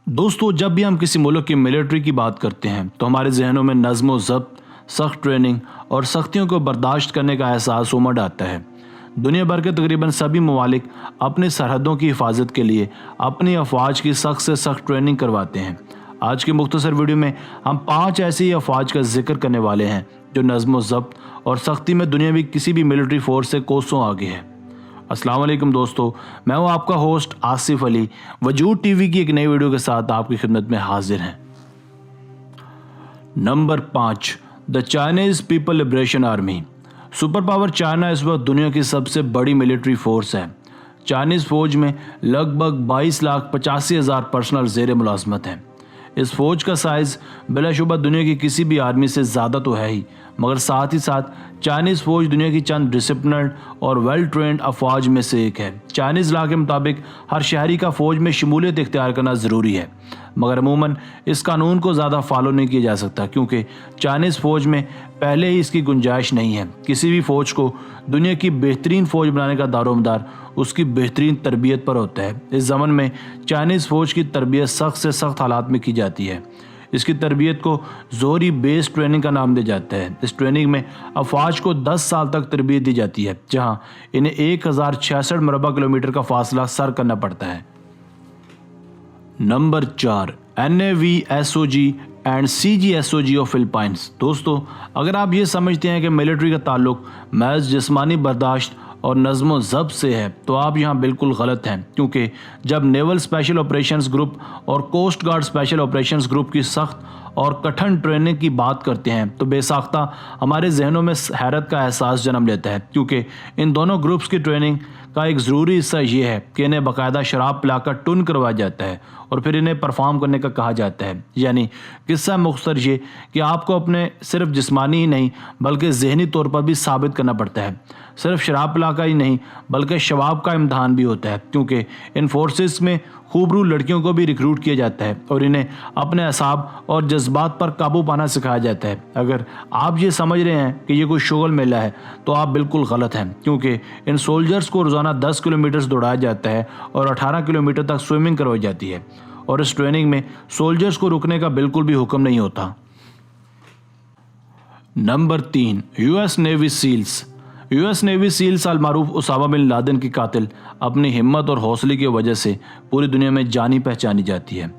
दोस्तों, जब भी हम किसी मुल्क की मिलिट्री की बात करते हैं तो हमारे जहनों में नज़्म व ज़ब्त, सख्त ट्रेनिंग और सख्तियों को बर्दाश्त करने का एहसास उमड़ आता है। दुनिया भर के तकरीबन सभी ममालिक अपनी सरहदों की हिफाजत के लिए अपनी अफवाज की सख्त से सख्त ट्रेनिंग करवाते हैं। आज की मुख्तसर वीडियो में हम 5 ऐसी अफवाज का जिक्र करने वाले हैं जो नज़्म व ज़ब्त और सख्ती में दुनिया की किसी भी मिलिट्री फोर्स से कोसों आगे है। अस्सलाम वालेकुम दोस्तों, मैं हूं आपका होस्ट आसिफ अली। वजूद टीवी की एक नई वीडियो के साथ आपकी खिदमत में हाजिर हैं। Number 5, the Chinese people liberation army. Super power China इस वक्त दुनिया की सबसे बड़ी मिलिट्री फोर्स है। चाइनीज फौज में लगभग 22,85,000 पर्सनल ज़ेर मुलाजमत हैं। इस फौज का साइज़ बिलाशुबा दुनिया की किसी भी आर्मी से ज़्यादा तो है ही, मगर साथ ही साथ चाइनीज़ फौज दुनिया की चंद डिसिप्लिन्ड और वेल ट्रेंड अफवाज में से एक है। चाइनीज़ लॉ के मुताबिक हर शहरी का फ़ौज में शमूलियत इख्तियार करना ज़रूरी है, मगर अमूमन इस कानून को ज़्यादा फॉलो नहीं किया जा सकता क्योंकि चाइनीज़ फ़ौज में पहले ही इसकी गुंजाइश नहीं है। किसी भी फ़ौज को दुनिया की बेहतरीन फ़ौज बनाने का दारोमदार उसकी बेहतरीन तरबियत पर होता है। इस ज़मन में चाइनीज़ फ़ौज की तरबियत सख्त से सख्त हालात में की जाती है। इसकी तरबियत को जोहरी बेस ट्रेनिंग का नाम दिया जाता है। इस ट्रेनिंग में अफवाज को 10 साल तक तरबियत दी जाती है, जहां इन्हें 1066 मरबा किलोमीटर का फासला सर करना पड़ता है। Number 4, NAVSOG and CGSOG of Philippines. दोस्तों, अगर आप ये समझते हैं कि मिलिट्री का ताल्लुक महज जिस्मानी बर्दाश्त और नज़्म व ज़ब्त से है तो आप यहाँ बिल्कुल गलत हैं, क्योंकि जब नेवल स्पेशल ऑपरेशंस ग्रुप और coast guard special operations group की सख्त और कठिन ट्रेनिंग की बात करते हैं तो बेसाख्ता हमारे जहनों में हैरत का एहसास जन्म लेता है, क्योंकि इन दोनों ग्रुप्स की ट्रेनिंग का एक ज़रूरी हिस्सा ये है कि इन्हें बाकायदा शराब पिलाकर टुन करवाया जाता है और फिर इन्हें परफॉर्म करने का कहा जाता है। यानी किस्सा मुख्तसर ये कि आपको अपने सिर्फ जिस्मानी ही नहीं बल्कि जहनी तौर पर भी साबित करना पड़ता है। सिर्फ शराब पिला का ही नहीं बल्कि शबाब का इम्तहान भी होता है, क्योंकि इन फोर्सेस में खूबरू लड़कियों को भी रिक्रूट किया जाता है और इन्हें अपने असाब और जज्बात पर काबू पाना सिखाया जाता है। अगर आप ये समझ रहे हैं कि ये कोई शुगल मेला है तो आप बिल्कुल गलत हैं, क्योंकि इन सोल्जर्स को रोज़ाना 10 किलोमीटर दौड़ाया जाता है और 18 किलोमीटर तक स्विमिंग करवाई जाती है और इस ट्रेनिंग में सोल्जर्स को रुकने का बिल्कुल भी हुक्म नहीं होता। Number 3, US navy SEALs. US navy SEALs अलमारूफ उसामा बिन लादेन की कातिल अपनी हिम्मत और हौसले की वजह से पूरी दुनिया में जानी पहचानी जाती है।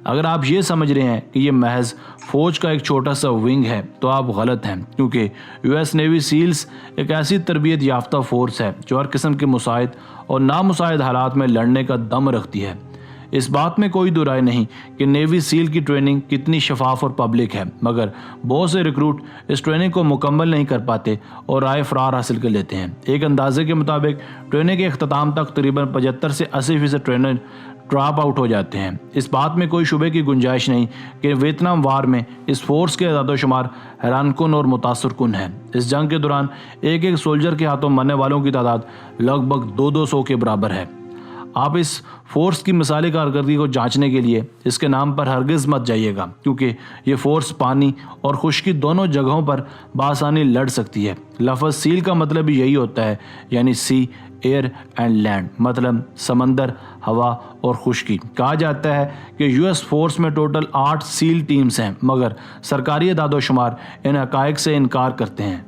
अगर आप ये समझ रहे हैं कि ये महज फ़ौज का एक छोटा सा विंग है तो आप गलत हैं, क्योंकि US नेवी सील्स एक ऐसी तरबियत याफ्ता फ़ोर्स है जो हर किस्म के मुसाइद और नामुसाइद हालात में लड़ने का दम रखती है। इस बात में कोई दो राय नहीं कि नेवी सील की ट्रेनिंग कितनी शफाफ और पब्लिक है, मगर बहुत से रिक्रूट इस ट्रेनिंग को मुकम्मल नहीं कर पाते और राय फरार हासिल कर लेते हैं। एक अंदाजे के मुताबिक ट्रेनिंग के अख्ताम तक तकरीबन 75 से 80% ट्रेनर ड्रॉप आउट हो जाते हैं। इस बात में कोई शुबे की गुंजाइश नहीं कि वियतनाम वार में इस फोर्स के आदादोशुमार हैरानकुन और मुतासरकुन है। इस जंग के दौरान एक एक सोल्जर के हाथों मरने वालों की तादाद लगभग 200 के बराबर है। आप इस फोर्स की मिसाली कारकर्दगी को जांचने के लिए इसके नाम पर हरगिज़ मत जाइएगा, क्योंकि ये फोर्स पानी और खुश्की दोनों जगहों पर बासानी लड़ सकती है। लफ्ज़ सील का मतलब भी यही होता है, यानी सी, एयर एंड लैंड, मतलब समंदर, हवा और खुश्की। कहा जाता है कि US फोर्स में टोटल 8 सील टीम्स हैं, मगर सरकारी अदादोशुमार इन हक़ाइक़ से इनकार करते हैं।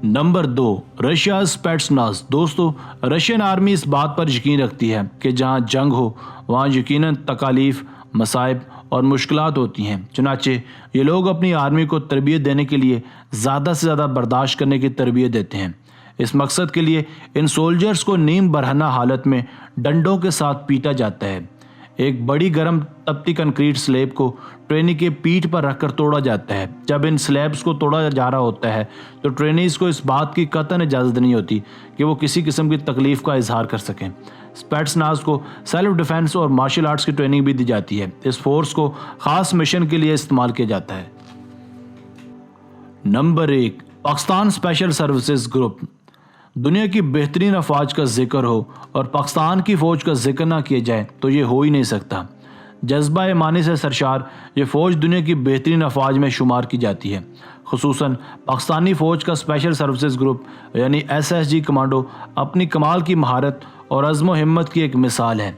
Number 2, Russia Spetsnaz. दोस्तों, रशियन आर्मी इस बात पर यकीन रखती है कि जहां जंग हो वहां यकीनन तकालीफ, मसाइब और मुश्किलात होती हैं। चुनाचे ये लोग अपनी आर्मी को तरबियत देने के लिए ज़्यादा से ज़्यादा बर्दाश्त करने की तरबियत देते हैं। इस मकसद के लिए इन सोल्जर्स को नीम बरहना हालत में डंडों के साथ पीटा जाता है। एक बड़ी गर्म तपती कंक्रीट स्लैब को ट्रेनी के पीठ पर रखकर तोड़ा जाता है। जब इन स्लैब्स को तोड़ा जा रहा होता है तो ट्रेनीज़ को इस बात की कतई इजाज़त नहीं होती कि वो किसी किस्म की तकलीफ़ का इजहार कर सकें। स्पेट्सनाज़ को सेल्फ डिफेंस और मार्शल आर्ट्स की ट्रेनिंग भी दी जाती है। इस फोर्स को ख़ास मिशन के लिए इस्तेमाल किया जाता है। Number 1, Pakistan special services group. दुनिया की बेहतरीन अफवाज का जिक्र हो और पाकिस्तान की फ़ौज का जिक्र ना किया जाए तो ये हो ही नहीं सकता। जज्बा ईमानी से सरशार ये फ़ौज दुनिया की बेहतरीन अफवाज में शुमार की जाती है। खुसूसन पाकिस्तानी फ़ौज का स्पेशल सर्विसेज ग्रुप यानी SSG कमांडो अपनी कमाल की महारत और अज़्म व हिम्मत की एक मिसाल है।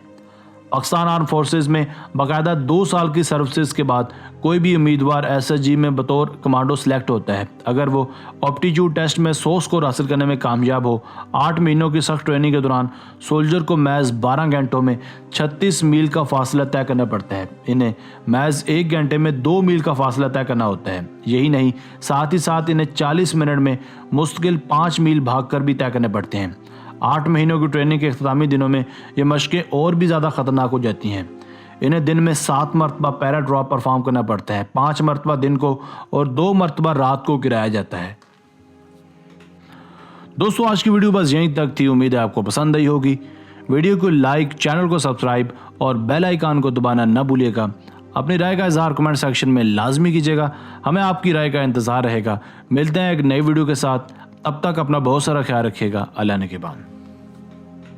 पाकिस्तान आर्म फोर्सेस में बाकायदा 2 साल की सर्विसेज के बाद कोई भी उम्मीदवार SSG में बतौर कमांडो सेलेक्ट होता है। अगर वो ऑप्टीट्यूड टेस्ट में 100 स्कोर हासिल करने में कामयाब हो, 8 महीनों की सख्त ट्रेनिंग के दौरान सोल्जर को महज 12 घंटों में 36 मील का फासला तय करना पड़ता है। इन्हें महज 1 घंटे में 2 मील का फासला तय करना होता है। यही नहीं, साथ ही साथ इन्हें 40 मिनट में मुश्किल 5 मील भागकर भी तय करने पड़ते हैं। 8 महीनों की ट्रेनिंग के इख्तितामी दिनों में ये मशकें और भी ज़्यादा ख़तरनाक हो जाती हैं। इन्हें दिन में 7 मरतबा पैरा ड्रॉप परफॉर्म करना पड़ता है, 5 मरतबा दिन को और 2 मरतबा रात को गिराया जाता है। दोस्तों, आज की वीडियो बस यहीं तक थी। उम्मीद है आपको पसंद आई होगी। वीडियो को लाइक, चैनल को सब्सक्राइब और बेल आइकन को दबाना न भूलिएगा। अपनी राय का इजहार कमेंट सेक्शन में लाजमी कीजिएगा। हमें आपकी राय का इंतज़ार रहेगा। मिलते हैं एक नई वीडियो के साथ। तब तक अपना बहुत सारा ख्याल रखिएगा। अल्लाह ने के बाद।